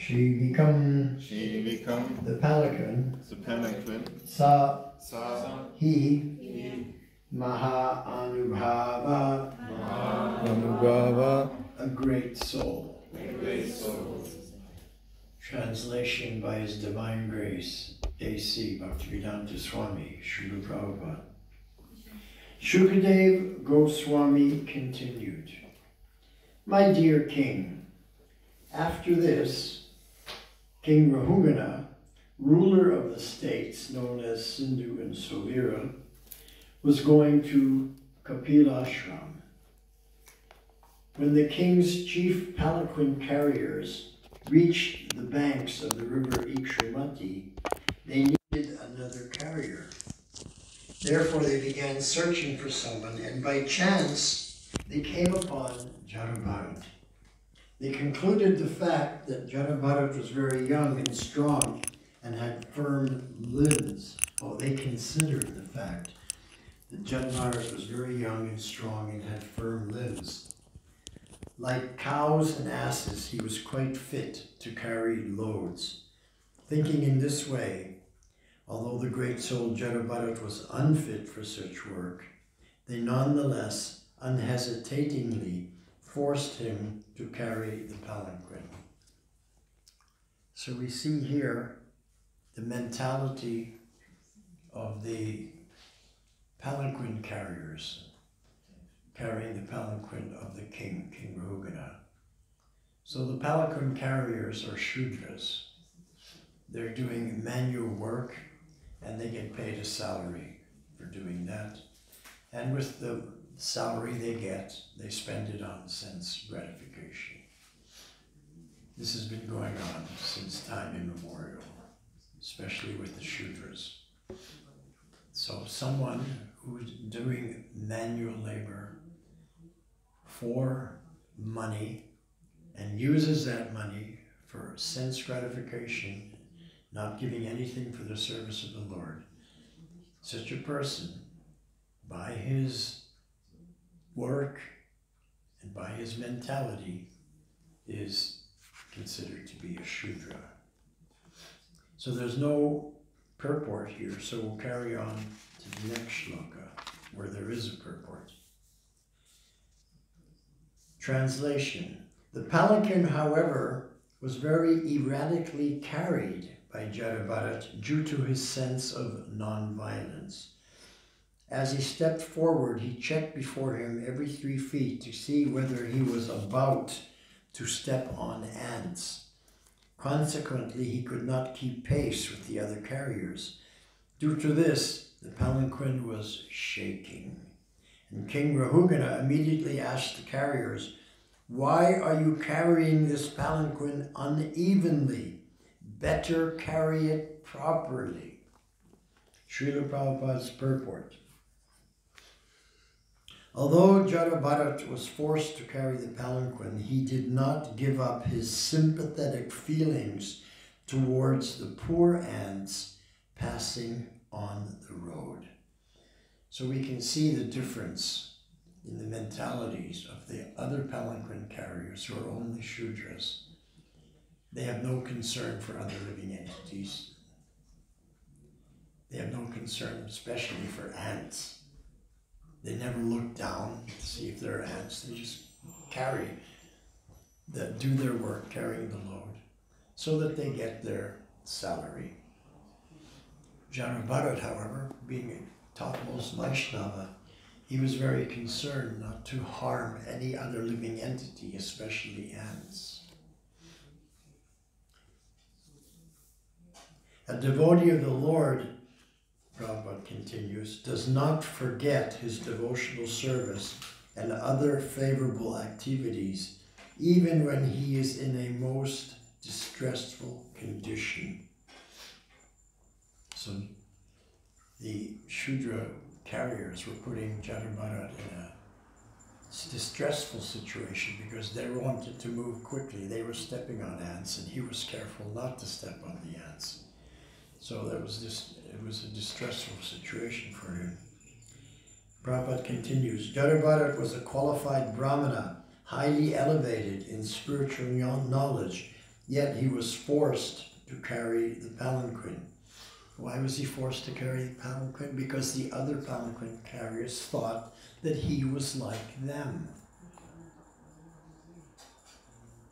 Shivikam, the palanquin, sa, he, maha anubhava, a great soul. Translation by His Divine Grace, A.C. Bhaktivedanta Swami, Srila Prabhupada. Shukadev Goswami continued, My dear king, after this, King Rahugana, ruler of the states known as Sindhu and Sovira, was going to Kapilashram. When the king's chief palanquin carriers reached the banks of the river Ikshrimati, they needed another carrier. Therefore they began searching for someone, and by chance they came upon Jarabharat. They concluded the fact that Jarabharat was very young and strong and had firm limbs. They considered the fact that Jarabharat was very young and strong and had firm limbs. Like cows and asses, he was quite fit to carry loads. Thinking in this way, although the great soul Jarabharat was unfit for such work, they nonetheless unhesitatingly forced him to carry the palanquin. So we see here the mentality of the palanquin carriers, carrying the palanquin of the king, King Rahugana. So the palanquin carriers are Shudras. They're doing manual work and they get paid a salary for doing that. And with the salary they get, they spend it on sense gratification. This has been going on since time immemorial, especially with the Shudras. So someone who's doing manual labor for money and uses that money for sense gratification, not giving anything for the service of the Lord, such a person, by his work and by his mentality, is considered to be a Shudra. So there's no purport here, so we'll carry on to the next shloka, where there is a purport. Translation. The palanquin, however, was very erratically carried by Jarabharat due to his sense of non-violence. As he stepped forward, he checked before him every 3 feet to see whether he was about to step on ants. Consequently, he could not keep pace with the other carriers. Due to this, the palanquin was shaking. And King Rahugana immediately asked the carriers, Why are you carrying this palanquin unevenly? Better carry it properly. Srila Prabhupada's purport. Although Jarabharat was forced to carry the palanquin, he did not give up his sympathetic feelings towards the poor ants passing on the road. So we can see the difference in the mentalities of the other palanquin carriers who are only Shudras. They have no concern for other living entities. They have no concern, especially for ants. They never look down to see if there are ants. They just do their work, carrying the load, so that they get their salary. Jarabharat, however, being a topmost Vaishnava, he was very concerned not to harm any other living entity, especially ants. A devotee of the Lord, Prabhupada continues, does not forget his devotional service and other favorable activities, even when he is in a most distressful condition. So the Shudra carriers were putting Jarabharat in a distressful situation because they wanted to move quickly. They were stepping on ants and he was careful not to step on the ants. So it was a distressful situation for him. Prabhupada continues, Jarabharat was a qualified Brahmana, highly elevated in spiritual knowledge Yet he was forced to carry the palanquin. Why was he forced to carry the palanquin? Because the other palanquin carriers thought that he was like them.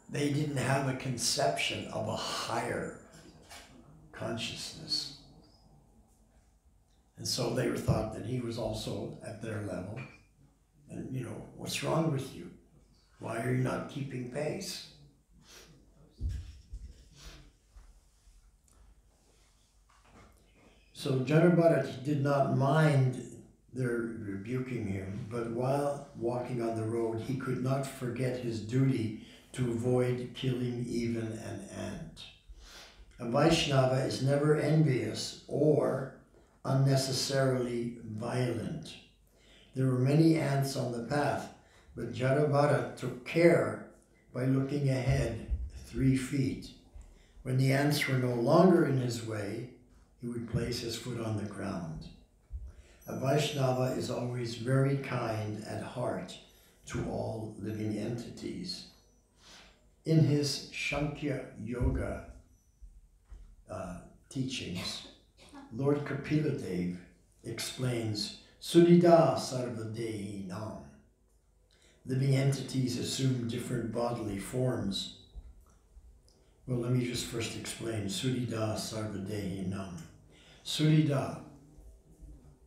They didn't have a conception of a higher consciousness. And so they were thought that he was also at their level. And, you know, what's wrong with you? Why are you not keeping pace? So Janabharata did not mind their rebuking him, but while walking on the road, he could not forget his duty to avoid killing even an ant. A Vaishnava is never envious or unnecessarily violent. There were many ants on the path, but Janabharata took care by looking ahead 3 feet. When the ants were no longer in his way, he would place his foot on the ground. A Vaishnava is always very kind at heart to all living entities. In his Sankhya Yoga teachings, Lord Kapiladev explains Suddhita Sarvadehi Nam. Living entities assume different bodily forms. Well, let me just first explain Suddhita Sarvadehi Nam. Suddhita,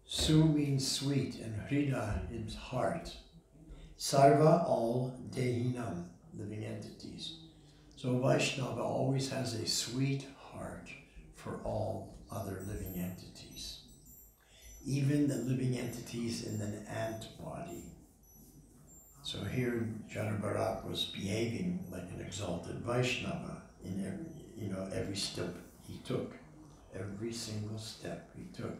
Su means sweet and Hrida is heart. Sarva, all, Dehinam, living entities. So Vaishnava always has a sweet heart for all other living entities. Even the living entities in an ant body. So here Janabharata was behaving like an exalted Vaishnava in every step he took. Every single step he took.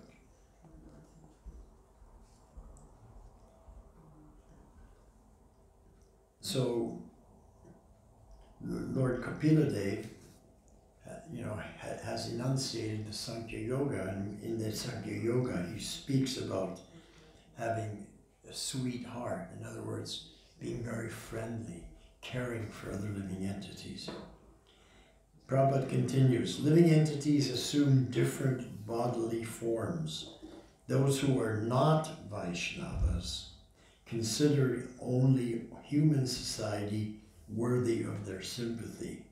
So Lord Kapiladev, has enunciated the Sankhya Yoga, and in the Sankhya Yoga he speaks about having a sweet heart. In other words, being very friendly, caring for other living entities. Prabhupada continues, living entities assume different bodily forms. Those who are not Vaishnavas consider only human society worthy of their sympathy.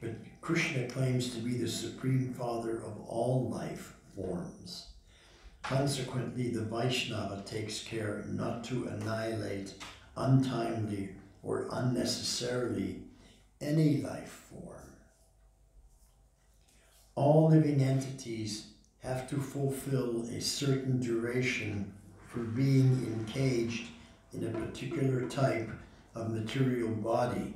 But Krishna claims to be the Supreme Father of all life forms. Consequently, the Vaishnava takes care not to annihilate untimely or unnecessarily any life form. All living entities have to fulfill a certain duration for being encaged in a particular type of material body.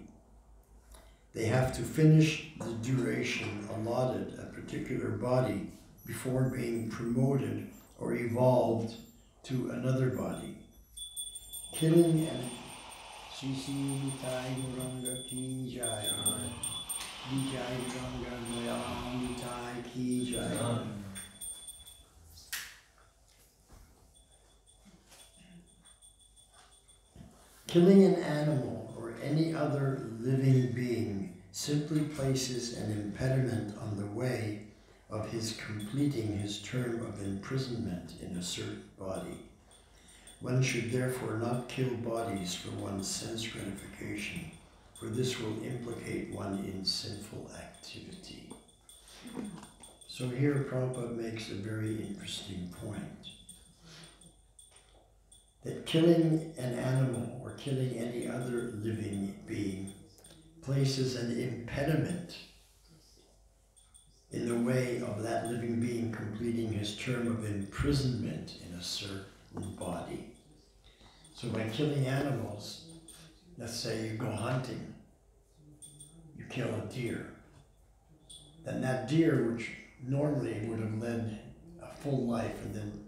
They have to finish the duration allotted a particular body before being promoted or evolved to another body. Killing and Sisi Nitai Guranga Ki Jai. Vijay Guranga Noyam Nitai Ki Jai. Killing an animal or any other living being simply places an impediment on the way of his completing his term of imprisonment in a certain body. One should therefore not kill bodies for one's sense gratification, for this will implicate one in sinful activity. So here Prabhupada makes a very interesting point. That killing an animal or killing any other living being places an impediment in the way of that living being completing his term of imprisonment in a certain body. So by killing animals, let's say you go hunting, you kill a deer, then that deer, which normally would have led a full life and then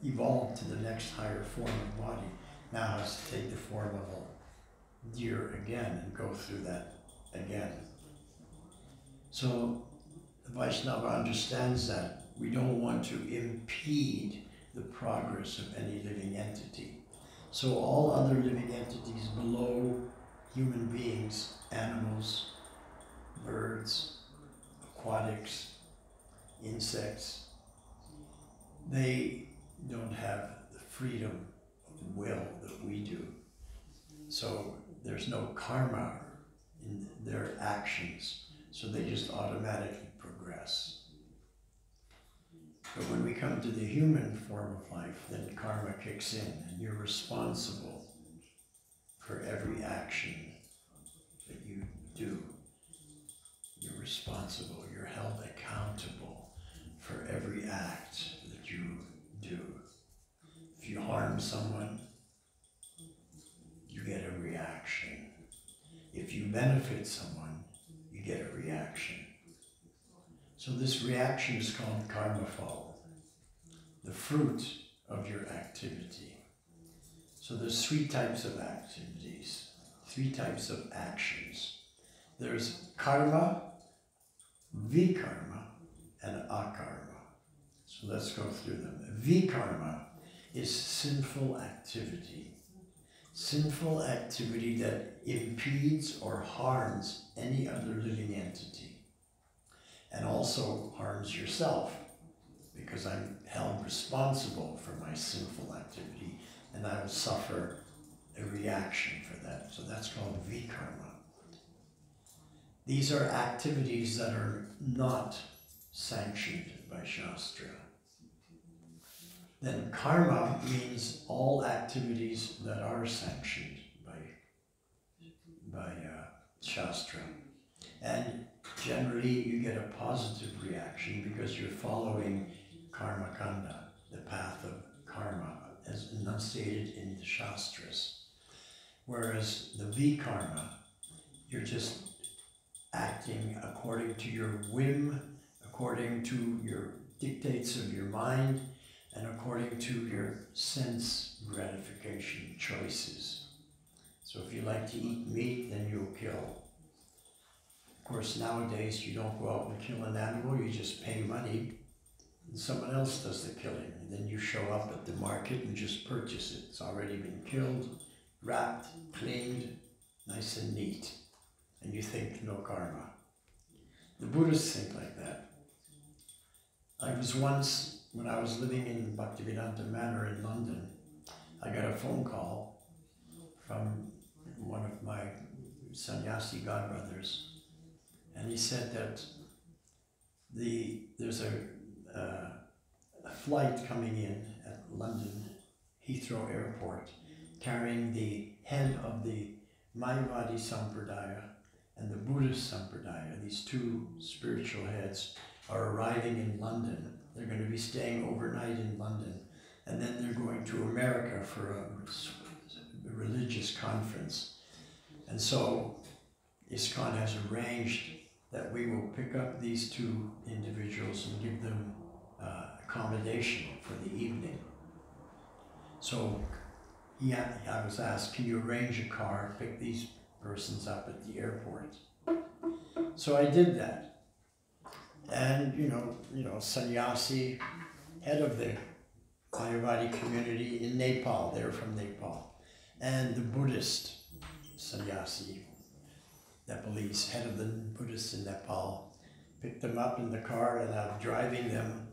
evolved to the next higher form of body, now has to take the form of a deer again and go through that again. So the Vaishnava understands that we don't want to impede the progress of any living entity. So all other living entities below human beings, animals, birds, aquatics, insects, they don't have the freedom of will that we do. So there's no karma in their actions, so they just automatically progress. But when we come to the human form of life, then karma kicks in, and you're responsible for every action that you do. You're responsible, you're held accountable for every act that you do. If you harm someone, you get a reaction. If you benefit someone, you get a reaction. So this reaction is called karma fall, the fruit of your activity. So there's 3 types of activities, 3 types of actions. There's karma, vikarma, and akarma. So let's go through them. Vikarma is sinful activity. Sinful activity that impedes or harms any other living entity. And also harms yourself, because I'm held responsible for my sinful activity, and I will suffer a reaction for that. So that's called vikarma. These are activities that are not sanctioned by Shastra. Then karma means all activities that are sanctioned by Shastra. And generally you get a positive reaction because you're following karma kanda, the path of karma, as enunciated in the Shastras. Whereas the vikarma, you're just acting according to your whim, according to your dictates of your mind, and according to your sense gratification choices. So if you like to eat meat, then you'll kill. Of course, nowadays you don't go out and kill an animal, you just pay money and someone else does the killing. And then you show up at the market and just purchase it. It's already been killed, wrapped, cleaned, nice and neat. And you think no karma. The Buddhists think like that. I was once, when I was living in Bhaktivedanta Manor in London, I got a phone call from one of my sannyasi godbrothers, and he said that there's a flight coming in at London Heathrow Airport carrying the head of the Mayavadi Sampradaya and the Buddhist Sampradaya. These 2 spiritual heads are arriving in London. They're going to be staying overnight in London, and then they're going to America for a religious conference. And so ISKCON has arranged that we will pick up these 2 individuals and give them accommodation for the evening. So I was asked, can you arrange a car, pick these persons up at the airport? So I did that. And you know, sannyasi, head of the Mayavadi community in Nepal, they're from Nepal. And the Buddhist sannyasi, Nepalese, head of the Buddhists in Nepal, picked them up in the car, and I'm driving them.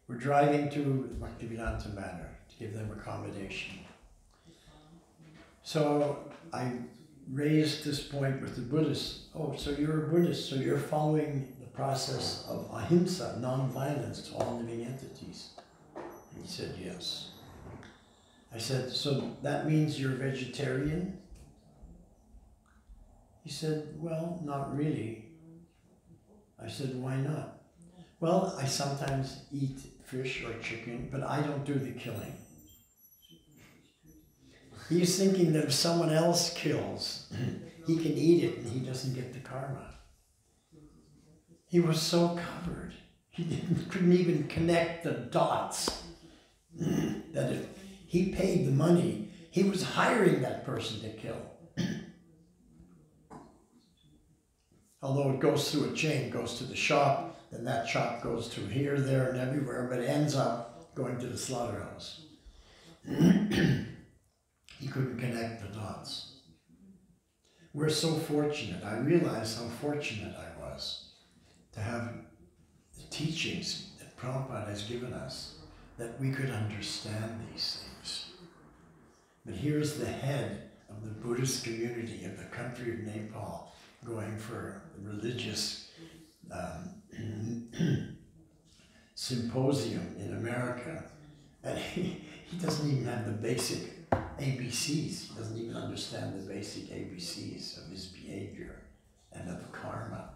We're driving to Bhaktivedanta Manor to give them accommodation. So I raised this point with the Buddhists. Oh, so you're a Buddhist, so you're following the process of ahimsa, non-violence to all living entities. And he said, yes. I said, so that means you're vegetarian? He said, well, not really. I said, why not? Well, I sometimes eat fish or chicken, but I don't do the killing. He's thinking that if someone else kills, he can eat it and he doesn't get the karma. He was so covered, he couldn't even connect the dots. That if he paid the money, he was hiring that person to kill. Although it goes through a chain, goes to the shop, then that shop goes to here, there, and everywhere, but it ends up going to the slaughterhouse. He couldn't connect the dots. we're so fortunate. I realized how fortunate I was to have the teachings that Prabhupada has given us, that we could understand these things. But here's the head of the Buddhist community of the country of Nepal going for a religious symposium in America, and he doesn't even have the basic ABCs. He doesn't even understand the basic ABCs of his behavior and of karma.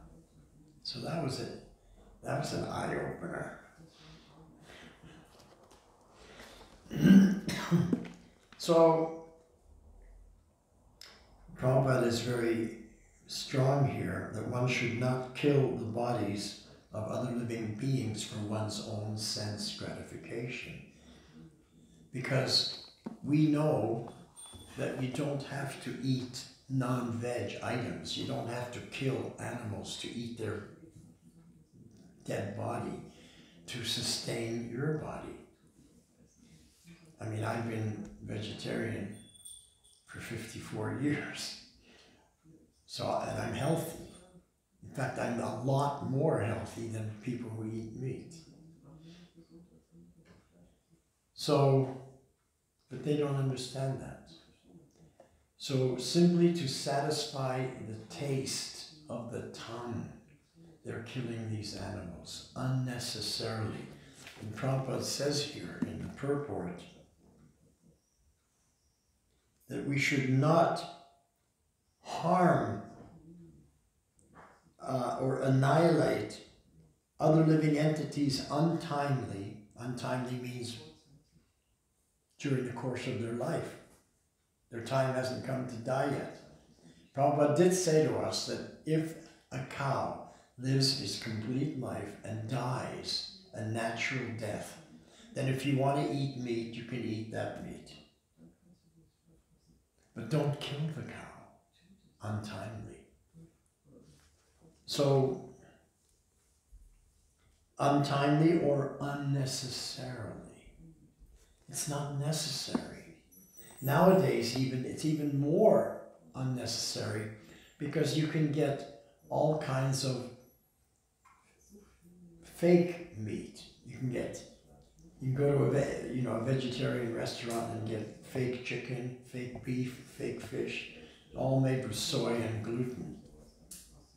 So that was it. That was an eye-opener. So Prabhupada is very strong here that one should not kill the bodies of other living beings for one's own sense gratification. Because we know that you don't have to eat non-veg items. You don't have to kill animals to eat their dead body to sustain your body. I mean, I've been vegetarian for 54 years. So, and I'm healthy. In fact, I'm a lot more healthy than people who eat meat. So, but they don't understand that. So simply to satisfy the taste of the tongue, they're killing these animals unnecessarily. And Prabhupada says here in the purport that we should not harm or annihilate other living entities untimely. Untimely means during the course of their life. Their time hasn't come to die yet. Prabhupada did say to us that if a cow lives his complete life and dies a natural death, then if you want to eat meat, you can eat that meat. But don't kill the cow untimely. So, untimely or unnecessarily. It's not necessary. Nowadays, it's even more unnecessary because you can get all kinds of fake meat. You can go to a vegetarian restaurant and get fake chicken, fake beef, fake fish, all made with soy and gluten.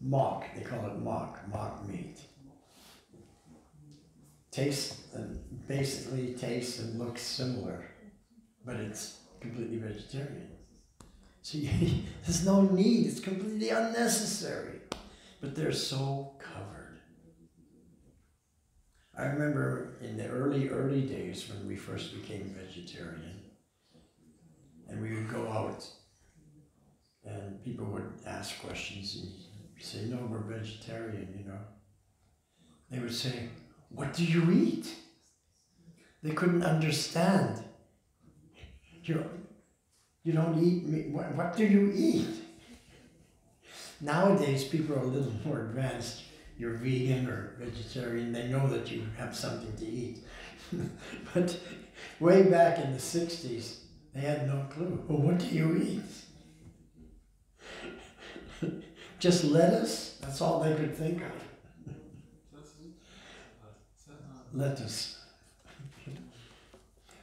Mock, they call it mock meat. Basically tastes and looks similar, but it's completely vegetarian. So there's no need, it's completely unnecessary, but they're so covered. I remember in the early days when we first became vegetarian, and we would go out and people would ask questions and say, no, we're vegetarian, you know. They would say, what do you eat? They couldn't understand. You don't eat meat. What do you eat? Nowadays, people are a little more advanced. You're vegan or vegetarian, they know that you have something to eat. But way back in the 60s, they had no clue. Well, what do you eat? Just lettuce? That's all they could think of. Lettuce.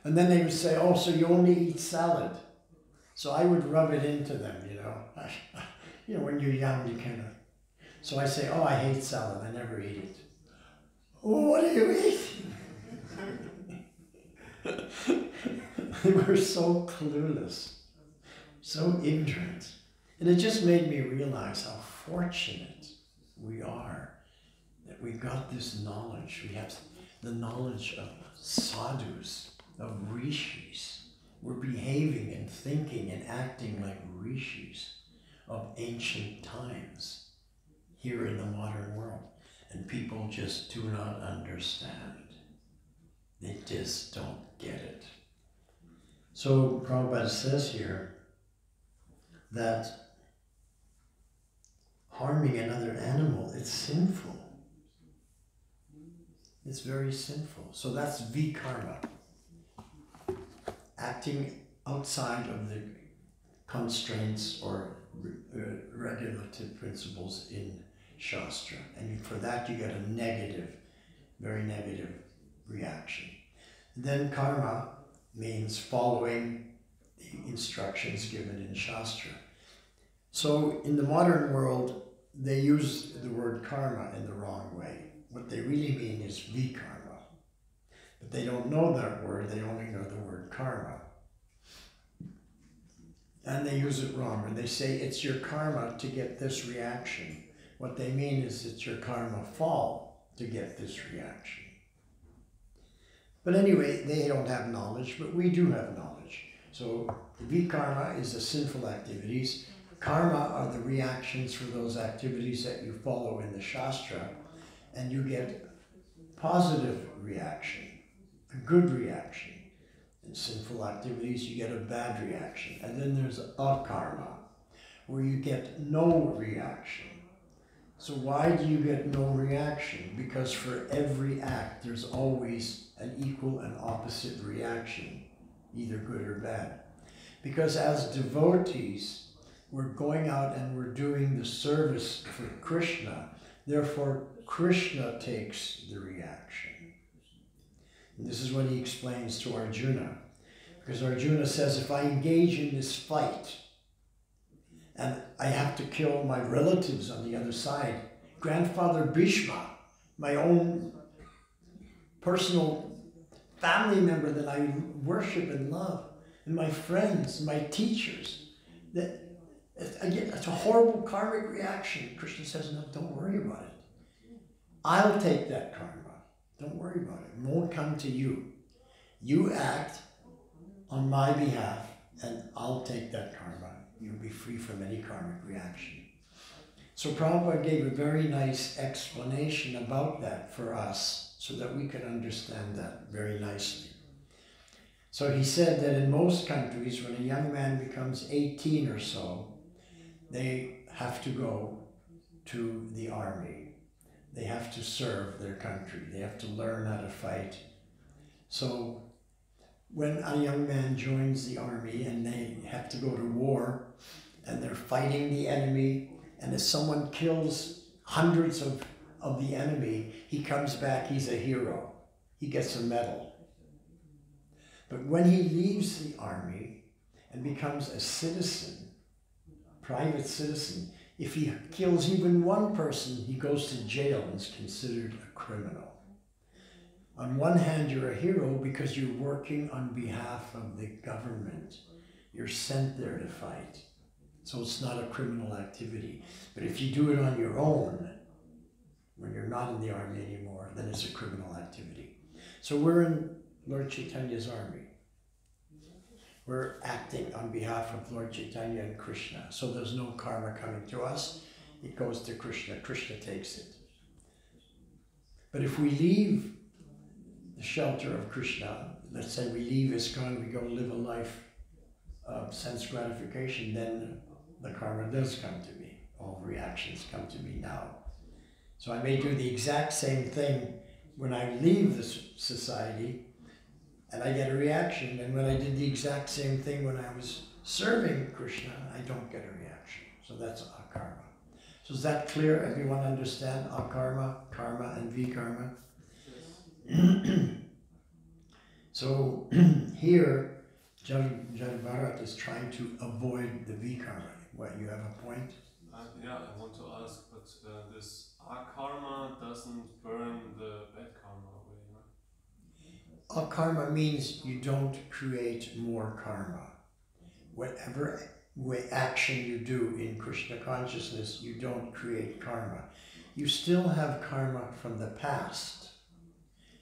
And then they would say, oh, so you only eat salad. So I would rub it into them, you know. When you're young, you kind of. So I say, oh, I hate salad. I never eat it. Oh, what do you eat? They were so clueless, so ignorant. And it just made me realize how fortunate we are that we got this knowledge. We have the knowledge of sadhus, of rishis. We're behaving and thinking and acting like rishis of ancient times here in the modern world. And people just do not understand. They just don't get it. So Prabhupada says here that harming another animal, it's sinful. It's very sinful. So that's vikarma. Acting outside of the constraints or regulative principles in Shastra. And for that you get a negative, very negative reaction. And then karma means following the instructions given in Shastra. So in the modern world, they use the word karma in the wrong way. What they really mean is vikarma. But they don't know that word, they only know the word karma. And they use it wrong. When they say it's your karma to get this reaction, what they mean is it's your karma fall to get this reaction. But anyway, they don't have knowledge, but we do have knowledge. So vikarma is the sinful activities. Karma are the reactions for those activities that you follow in the Shastra, and you get positive reaction, a good reaction. In sinful activities, you get a bad reaction. And then there's akarma, where you get no reaction. So why do you get no reaction? Because for every act, there's always an equal and opposite reaction, either good or bad. Because as devotees, we're going out and we're doing the service for Krishna. Therefore, Krishna takes the reaction. And this is what he explains to Arjuna. Because Arjuna says, if I engage in this fight, and I have to kill my relatives on the other side, Grandfather Bhishma, my own personal family member that I worship and love, and my friends, my teachers, that it's a horrible karmic reaction. Krishna says, no, don't worry about it. I'll take that karma. Don't worry about it. It won't come to you. You act on my behalf, and I'll take that karma. You'll be free from any karmic reaction. So Prabhupada gave a very nice explanation about that for us so that we could understand that very nicely. So he said that in most countries, when a young man becomes 18 or so, they have to go to the army. They have to serve their country. They have to learn how to fight. So when a young man joins the army and they have to go to war and they're fighting the enemy, and if someone kills hundreds of the enemy, he comes back, he's a hero. He gets a medal. But when he leaves the army and becomes a citizen, private citizen, if he kills even one person, he goes to jail and is considered a criminal. On one hand, you're a hero because you're working on behalf of the government. You're sent there to fight. So it's not a criminal activity. But if you do it on your own, when you're not in the army anymore, then it's a criminal activity. So we're in Lord Chaitanya's army. We're acting on behalf of Lord Chaitanya and Krishna. So there's no karma coming to us. It goes to Krishna. Krishna takes it. But if we leave the shelter of Krishna, let's say we leave ISKCON, we go live a life of sense gratification, then the karma does come to me. All reactions come to me now. So I may do the exact same thing when I leave this society and I get a reaction, and when I did the exact same thing when I was serving Krishna, I don't get a reaction. So that's akarma. So is that clear? Everyone understand akarma, karma, and vikarma? So here, Jadabharat is trying to avoid the vikarma. What, you have a point? Yeah, I want to ask, but this akarma doesn't burn the bad karma away, no? Akarma means you don't create more karma. Whatever action you do in Krishna consciousness, you don't create karma. You still have karma from the past.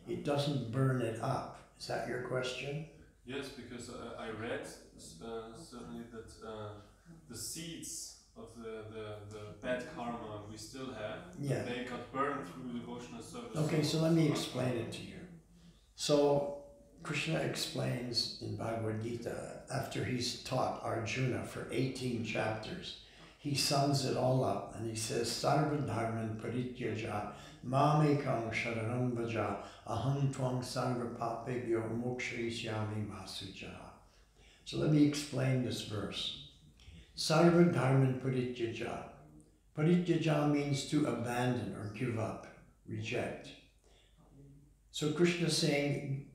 It doesn't burn it up. Is that your question? Yes, because I read certainly that the seeds of the bad karma we still have, yeah, they got burned through devotional service. Okay, so let me explain it to you. So Krishna explains in Bhagavad Gita, after he's taught Arjuna for 18 chapters, he sums it all up and he says, Sarva dharman parityaja mamekam sharanam vaja aham twam sarva papebhyo mokshayisyami masuja. So let me explain this verse. Sarva Dharman Parityaja. Parityaja means to abandon or give up, reject. So Krishna is saying,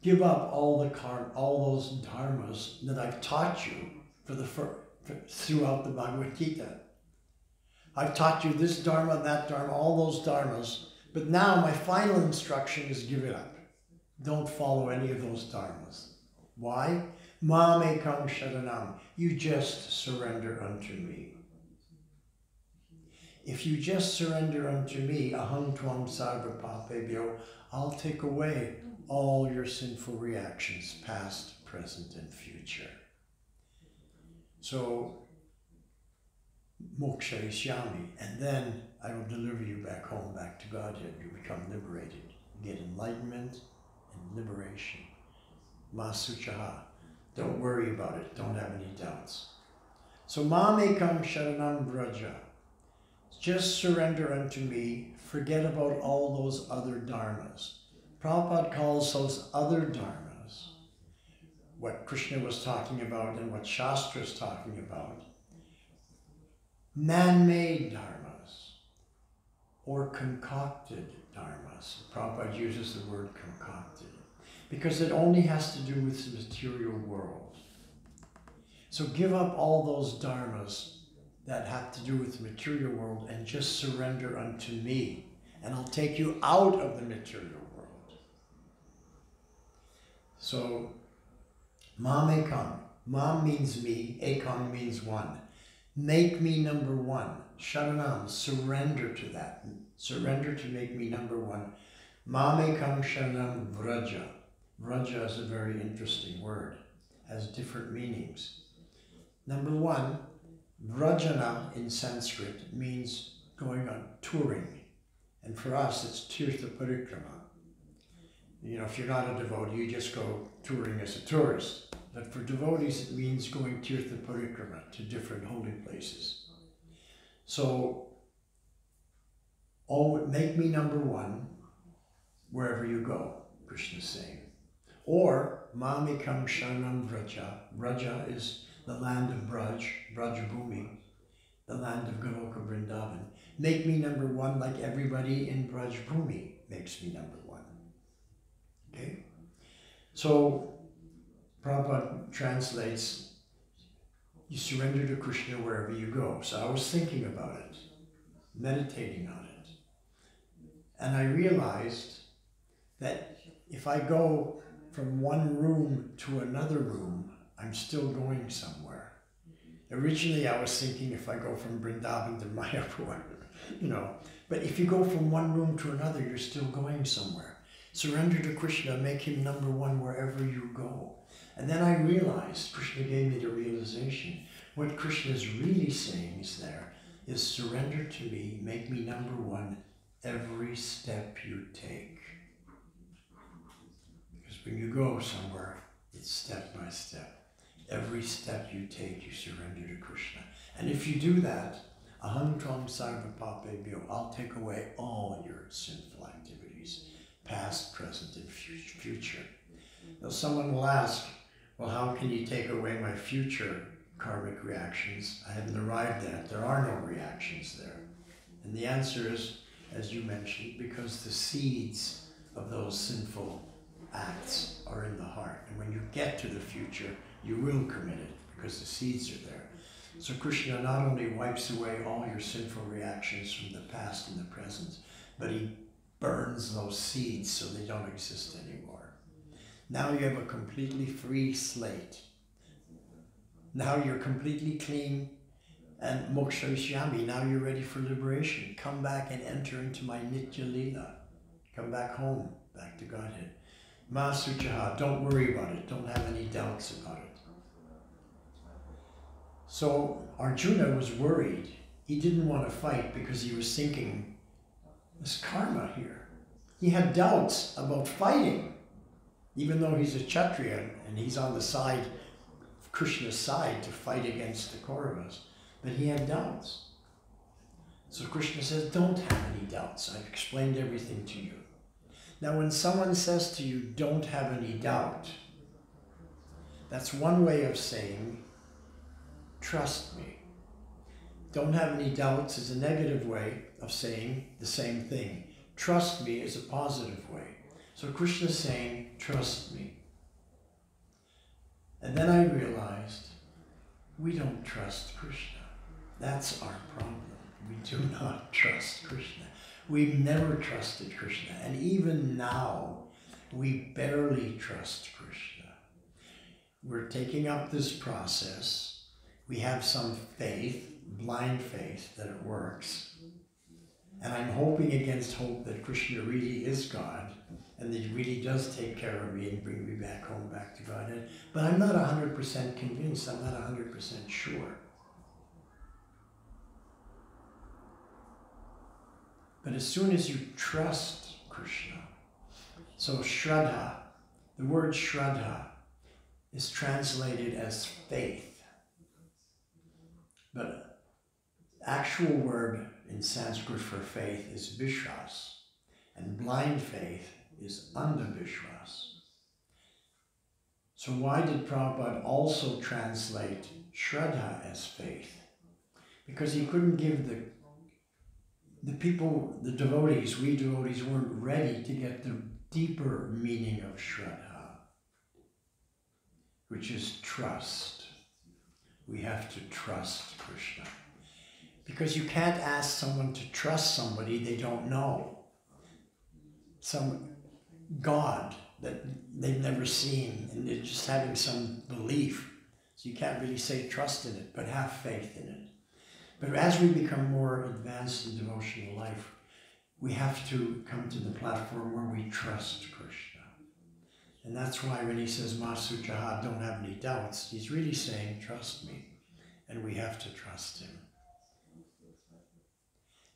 give up all those dharmas that I've taught you throughout the Bhagavad Gita. I've taught you this dharma, that dharma, all those dharmas, but now my final instruction is give it up. Don't follow any of those dharmas. Why? Mam ekam sharanam. You just surrender unto me. If you just surrender unto me, aham tvam sarva papebhyo, I'll take away all your sinful reactions, past, present, and future. So, moksha ishyami, and then I will deliver you back home, back to Godhead. You become liberated. You get enlightenment and liberation. Masuchaha. Don't worry about it. Don't have any doubts. So, mamekam sharanam vraja. Just surrender unto me. Forget about all those other dharmas. Prabhupada calls those other dharmas, what Krishna was talking about and what Shastra is talking about, man-made dharmas or concocted dharmas. Prabhupada uses the word concocted because it only has to do with the material world. So give up all those dharmas that have to do with the material world and just surrender unto me, and I'll take you out of the material world. So, mam ekam. Mam means me, ekam means one. Make me number one. Sharanam, surrender to that. Surrender to make me number one. Mam ekam sharanam vraja. Vraja is a very interesting word. Has different meanings. Number one, vrajana in Sanskrit means going on touring. And for us, it's tirtha parikrama. You know, if you're not a devotee, you just go touring as a tourist. But for devotees, it means going tirtha parikrama to different holy places. So, make me number one wherever you go, Krishna is saying. Or, mamekam sharanam vraja. Vraja is the land of Braj, Brajabhumi, the land of Goloka Vrindavan. Make me number one like everybody in Brajabhumi makes me number one. Okay? So, Prabhupada translates, you surrender to Krishna wherever you go. So I was thinking about it, meditating on it. And I realized that if I go from one room to another room, I'm still going somewhere. Originally I was thinking if I go from Vrindavan to Mayapur, you know, but if you go from one room to another, you're still going somewhere. Surrender to Krishna, make him number one wherever you go. And then I realized, Krishna gave me the realization, what Krishna is really saying is surrender to me, make me number one every step you take. Because when you go somewhere, it's step by step. Every step you take, you surrender to Krishna. And if you do that, aham tvam sarva papebhyo, I'll take away all your sinful activities, past, present, and future. Now someone will ask, well, how can you take away my future karmic reactions? I haven't arrived at. There are no reactions there. And the answer is, as you mentioned, because the seeds of those sinful acts are in the heart. And when you get to the future, you will commit it because the seeds are there. So Krishna not only wipes away all your sinful reactions from the past and the present, but he burns those seeds so they don't exist anymore. Now you have a completely free slate. Now you're completely clean and moksha ishyami. Now you're ready for liberation. Come back and enter into my nitya lila. Come back home, back to Godhead. Ma suchaha, don't worry about it. Don't have any doubts about it. So Arjuna was worried. He didn't want to fight because he was thinking, this karma here. He had doubts about fighting, even though he's a Kshatriya and he's on the side, Krishna's side, to fight against the Kauravas. But he had doubts. So Krishna says, don't have any doubts. I've explained everything to you. Now when someone says to you, don't have any doubt, that's one way of saying, trust me. Don't have any doubts is a negative way of saying the same thing. Trust me is a positive way. So Krishna is saying, trust me. And then I realized, we don't trust Krishna. That's our problem. We do not trust Krishna. We've never trusted Krishna. And even now, we barely trust Krishna. We're taking up this process. We have some faith, blind faith, that it works. And I'm hoping against hope that Krishna really is God and that he really does take care of me and bring me back home, back to Godhead. But I'm not 100% convinced. I'm not 100% sure. But as soon as you trust Krishna, so Shraddha, the word Shraddha is translated as faith. But actual word in Sanskrit for faith is Vishwas, and blind faith is Andhavishwas. So why did Prabhupada also translate Shraddha as faith? Because he couldn't give the people, the devotees, we devotees weren't ready to get the deeper meaning of Shraddha, which is trust. We have to trust Krishna. Because you can't ask someone to trust somebody they don't know. Some God that they've never seen, and they're just having some belief. So you can't really say trust in it, but have faith in it. But as we become more advanced in devotional life, we have to come to the platform where we trust Krishna. And that's why when he says, Masu Jaha, don't have any doubts, he's really saying, trust me. And we have to trust him.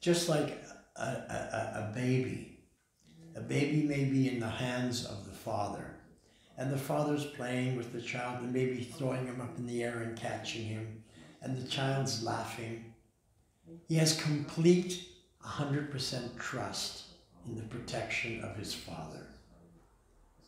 Just like a baby. A baby may be in the hands of the father, and the father's playing with the child and maybe throwing him up in the air and catching him, and the child's laughing. He has complete 100% trust in the protection of his father.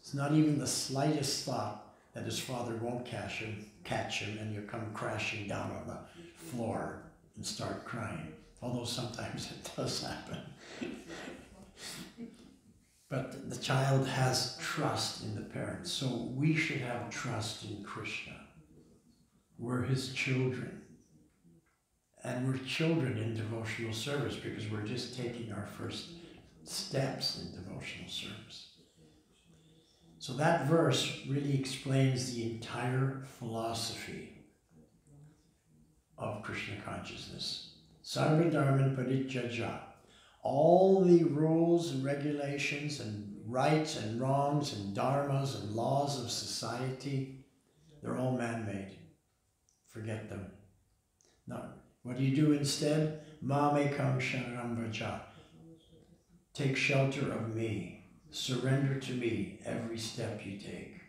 It's not even the slightest thought that his father won't catch him, and you'll come crashing down on the floor and start crying. Although sometimes it does happen. But the child has trust in the parents. So we should have trust in Krishna. We're his children. And we're children in devotional service because we're just taking our first steps in devotional service. So that verse really explains the entire philosophy of Krishna consciousness. Sarva dharman parityaja. All the rules and regulations and rights and wrongs and dharmas and laws of society, they're all man-made. Forget them. No. What do you do instead? Mamekam sharanam vraja. Take shelter of me. Surrender to me every step you take.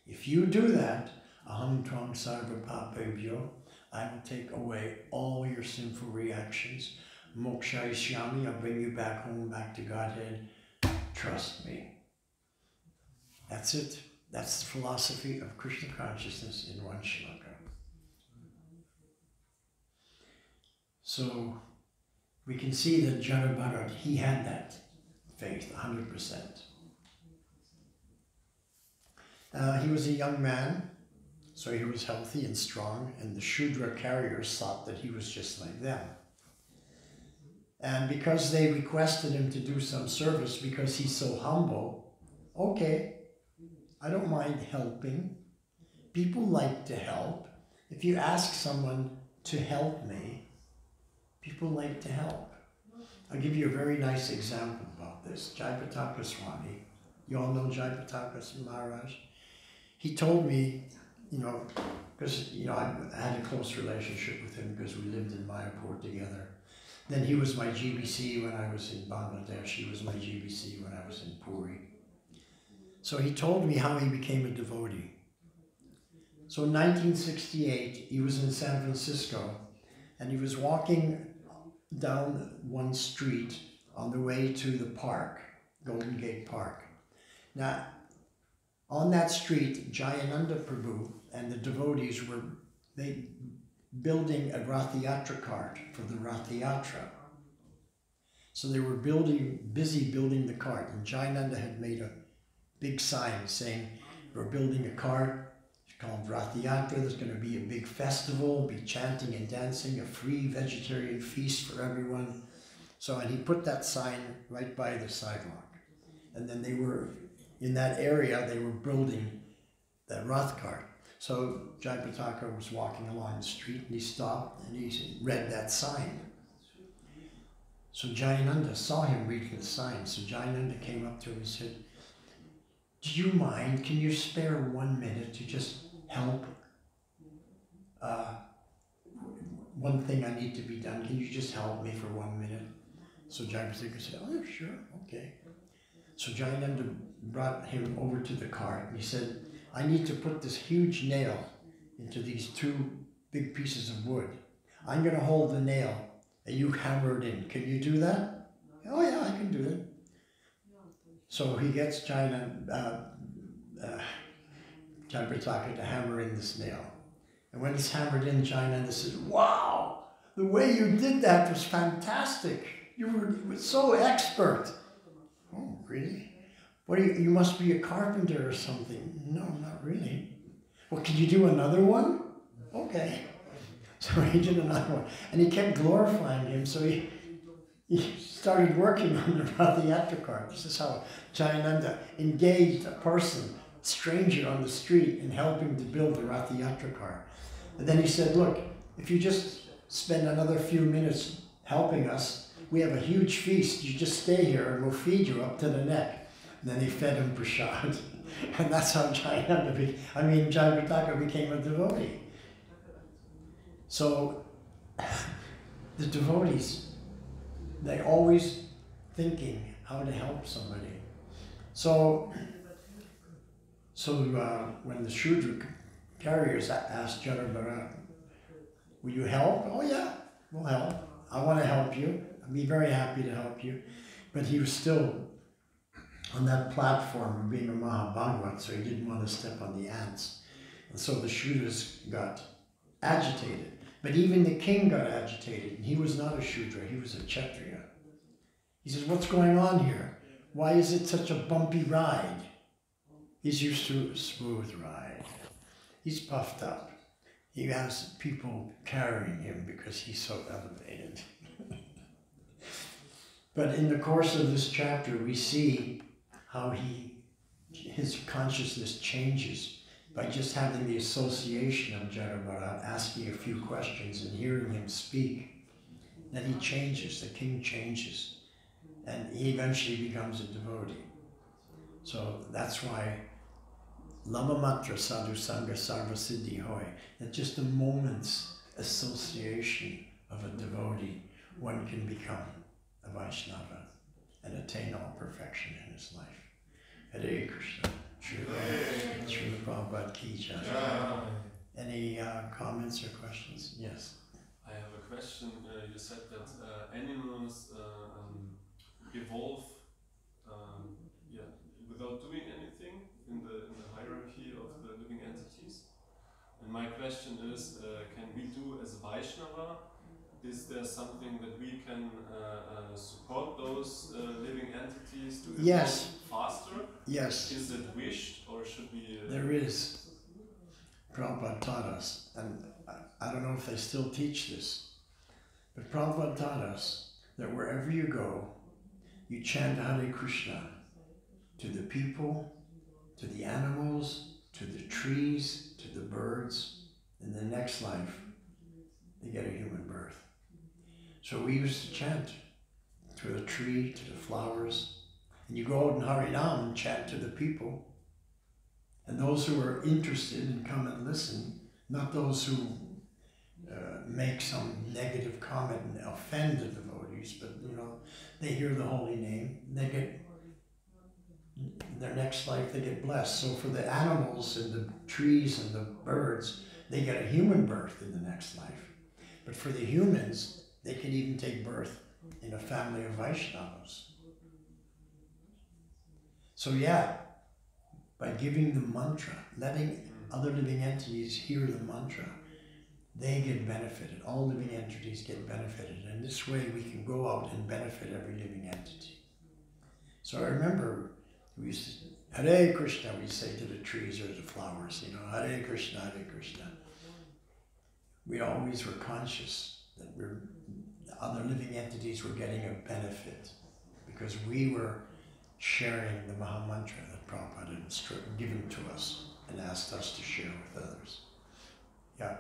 If you do that, aham tvam sarva papebhyo, I will take away all your sinful reactions. Mokshayishyami, I'll bring you back home, back to Godhead. Trust me. That's it. That's the philosophy of Krishna consciousness in one shloka. So we can see that Jana Bharat, he had that faith, 100%. He was a young man, so he was healthy and strong, and the Shudra carriers thought that he was just like them. And because they requested him to do some service because he's so humble, okay, I don't mind helping. People like to help. If you ask someone to help me, people like to help. I'll give you a very nice example about this. Jayapataka Swami, you all know Jayapataka Maharaj? He told me, because I had a close relationship with him because we lived in Mayapur together. Then he was my GBC when I was in Bangladesh. He was my GBC when I was in Puri. So he told me how he became a devotee. So in 1968, he was in San Francisco, and he was walking down one street on the way to the park, Golden Gate Park. Now, on that street, Jayananda Prabhu and the devotees building a Rathayatra cart for the Rathayatra. So they were busy building the cart, and Jayananda had made a big sign saying, we're building a cart, it's called Rathayatra, there's going to be a big festival, be chanting and dancing, a free vegetarian feast for everyone. So, and he put that sign right by the sidewalk. And then they were, in that area, they were building the Rath cart. So Jayapataka was walking along the street and he stopped and he read that sign. So Jayananda saw him reading the sign. So Jayananda came up to him and said, do you mind, can you spare 1 minute to just help? One thing I need to be done, can you just help me for 1 minute? So Jayapataka said, oh, sure, okay. So Jayananda brought him over to the cart and he said, I need to put this huge nail into these 2 big pieces of wood. I'm going to hold the nail and you hammer it in. Can you do that? Oh yeah, I can do it. So he gets Jayapataka to hammer in this nail. And when it's hammered in, Jayananda says, wow, the way you did that was fantastic. You were so expert. Oh, really? What you must be a carpenter or something. No, not really. Well, can you do another one? Okay. So he did another one. And he kept glorifying him, so he started working on the Rathayatra cart. This is how Jayananda engaged a person, a stranger on the street, in helping to build the Rathayatra cart. And then he said, look, if you just spend another few minutes helping us, we have a huge feast. You just stay here and we'll feed you up to the neck. And then he fed him prasad. And that's how Jayapataka became a devotee. So the devotees, they're always thinking how to help somebody. So when the Shudra carriers asked Jada Bharat, will you help? Oh yeah, we'll help. I want to help you. I'd be very happy to help you. But he was still on that platform of being a Mahabhagavat, so he didn't want to step on the ants. And so the Shudras got agitated. But even the king got agitated, and he was not a Shudra, he was a Kshatriya. He says, what's going on here? Why is it such a bumpy ride? He's used to a smooth ride. He's puffed up. He has people carrying him because he's so elevated. But in the course of this chapter, we see how his consciousness changes by just having the association of Jada Bharat, asking a few questions and hearing him speak. Then he changes, the king changes, and he eventually becomes a devotee. So that's why Lamamatra Sadhu Sangha Sarva Siddhi Hoy, that just a moment's association of a devotee, one can become a Vaishnava and attain all perfection in his life. Hare Krishna. Srila Prabhupada Ki Jai. Any comments or questions? Yes. I have a question. You said that animals evolve without doing anything in the hierarchy of the living entities. And my question is, can we do as Vaishnava? Is there something that we can support those living entities to evolve faster? Yes. Is it wished, or should we... There is. Prabhupada taught us, and I don't know if they still teach this, but Prabhupada taught us that wherever you go, you chant Hare Krishna to the people, to the animals, to the trees, to the birds. In the next life, they get a human birth. So we used to chant to the tree, to the flowers. And you go out in Harinam and chant to the people. And those who are interested and come and listen, not those who make some negative comment and offend the devotees, but they hear the holy name, they get, their next life they get blessed. So for the animals and the trees and the birds, they get a human birth in the next life. But for the humans, they can even take birth in a family of Vaishnavas. So yeah, by giving the mantra, letting other living entities hear the mantra, they get benefited. All living entities get benefited. And this way we can go out and benefit every living entity. So I remember we used to, Hare Krishna, we say to the trees or the flowers, you know, Hare Krishna, Hare Krishna. We always were conscious that other living entities were getting a benefit because we were sharing the Maha Mantra that Prabhupada had given to us and asked us to share with others. Yeah.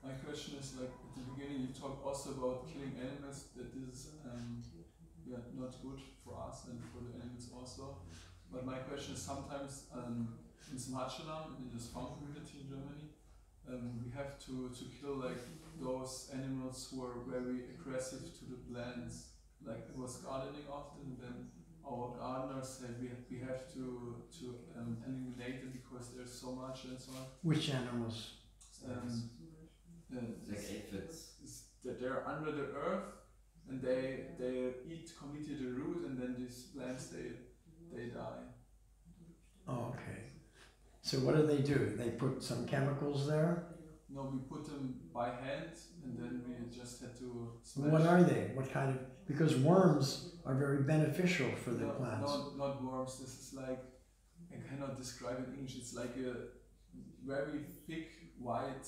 My question is, like, at the beginning you talked also about killing animals, that is not good for us and for the animals also. But my question is, sometimes in Samachalam, in the Swan community in Germany, we have to kill like those animals who are very aggressive to the plants. Like it was gardening often, then our gardeners said we have to eliminate them because there's so much and so on. Which animals? Like aphids. That they're under the earth and they eat completely the root, and then these plants they die. Oh, okay. So what do? They put some chemicals there? No, we put them by hand, and then we just had to smash. What are they? What kind of? Because worms are very beneficial for the plants. No, not worms. This is like, I cannot describe it in English. It's like a very thick white.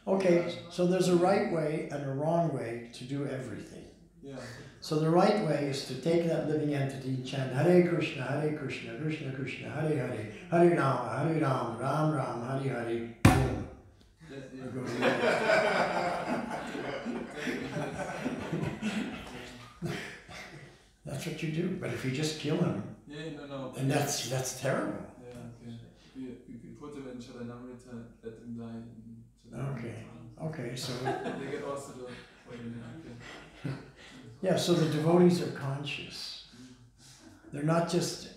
Okay, so there's a right way and a wrong way to do everything. Yeah. So the right way is to take that living entity, chant Hare Krishna, Krishna Krishna, Hare Hare, Hare Ram, Ram Ram, Hare Hare, boom. That's what you do. But if you just kill him, and that's terrible. Yeah, okay. We put him in Charanamrita, let him die. Okay, so they get also the poison. Okay. Yeah, so the devotees are conscious. They're not just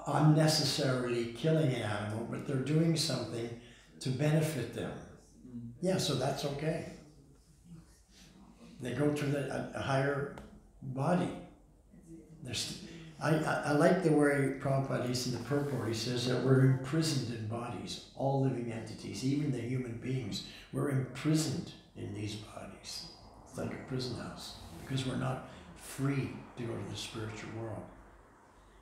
unnecessarily killing an animal, but they're doing something to benefit them. Yeah, so that's okay. They go to a higher body. I like the way Prabhupada is in the purport. He says that we're imprisoned in bodies, all living entities, even the human beings. We're imprisoned in these bodies. It's like a prison house because we're not free to go to the spiritual world.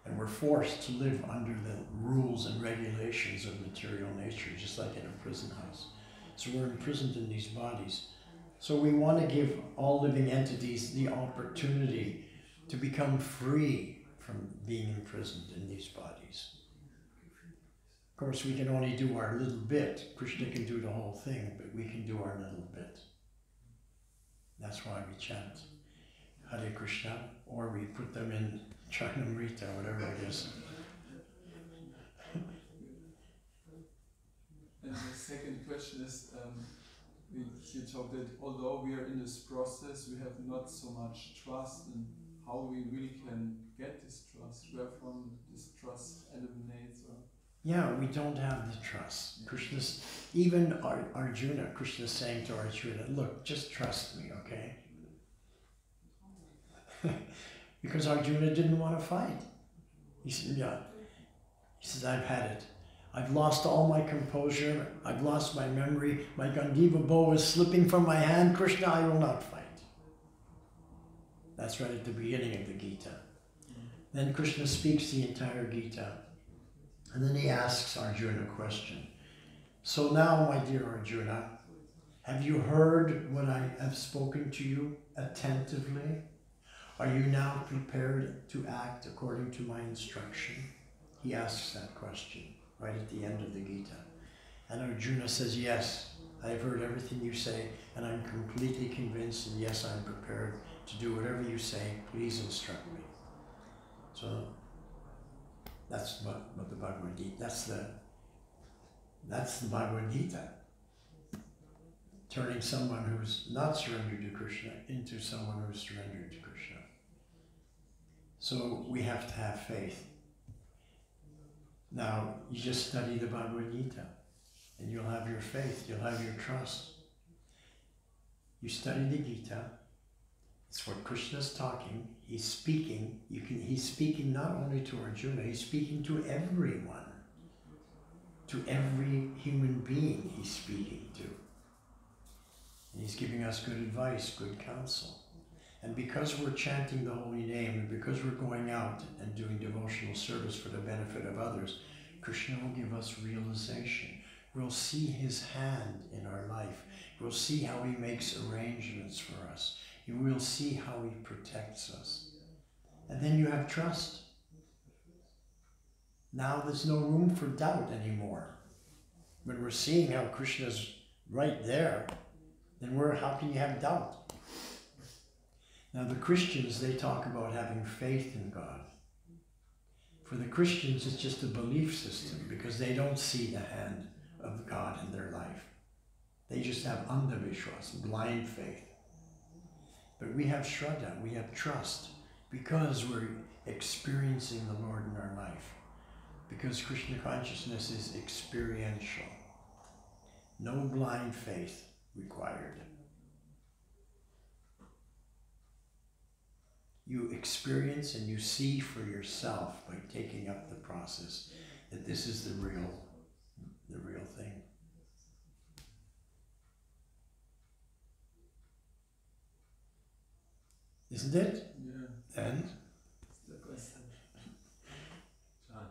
And we're forced to live under the rules and regulations of material nature, just like in a prison house. So we're imprisoned in these bodies. So we want to give all living entities the opportunity to become free from being imprisoned in these bodies. Of course, we can only do our little bit. Krishna can do the whole thing, but we can do our little bit. That's why we chant Hare Krishna, or we put them in Charanamrita, whatever it is. And the second question is, you talked that although we are in this process, we have not so much trust, and how we really can get this trust, where from this trust eliminates. Yeah, we don't have the trust. Krishna's, even Arjuna, Krishna's saying to Arjuna, look, just trust me, okay? Because Arjuna didn't want to fight. He said, yeah. He says, I've had it. I've lost all my composure. I've lost my memory. My Gandiva bow is slipping from my hand. Krishna, I will not fight. That's right at the beginning of the Gita. Then Krishna speaks the entire Gita. And then he asks Arjuna a question. So now, my dear Arjuna, have you heard what I have spoken to you attentively? Are you now prepared to act according to my instruction? He asks that question right at the end of the Gita. And Arjuna says, yes, I've heard everything you say, and I'm completely convinced, and yes, I'm prepared to do whatever you say. Please instruct me. So that's what the Bhagavad Gita, that's the Bhagavad Gita. Turning someone who's not surrendered to Krishna into someone who's surrendered to Krishna. So we have to have faith. Now, you just study the Bhagavad Gita, and you'll have your faith, you'll have your trust. You study the Gita, it's what Krishna's talking, he's speaking, he's speaking not only to Arjuna, he's speaking to everyone. To every human being he's speaking to. He's giving us good advice, good counsel. And because we're chanting the holy name, and because we're going out and doing devotional service for the benefit of others, Krishna will give us realization. We'll see his hand in our life. We'll see how he makes arrangements for us. We'll see how he protects us. And then you have trust. Now there's no room for doubt anymore. When we're seeing how Krishna's right there, then how can you have doubt? Now the Christians, they talk about having faith in God. For the Christians, it's just a belief system because they don't see the hand of God in their life. They just have andavishwas, blind faith. But we have shraddha, we have trust, because we're experiencing the Lord in our life. Because Krishna consciousness is experiential. No blind faith required. You experience and you see for yourself by taking up the process that this is the real thing. Isn't it? Yeah. And? The question. John.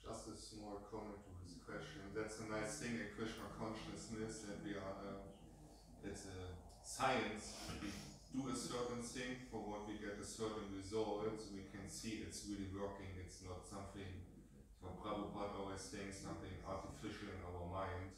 Just a small comment to his question. That's a nice thing in Krishna consciousness, that we are, it's a science. We do a certain thing for what we get a certain result. We can see it's really working. It's not something, so Prabhupada always saying, something artificial in our mind.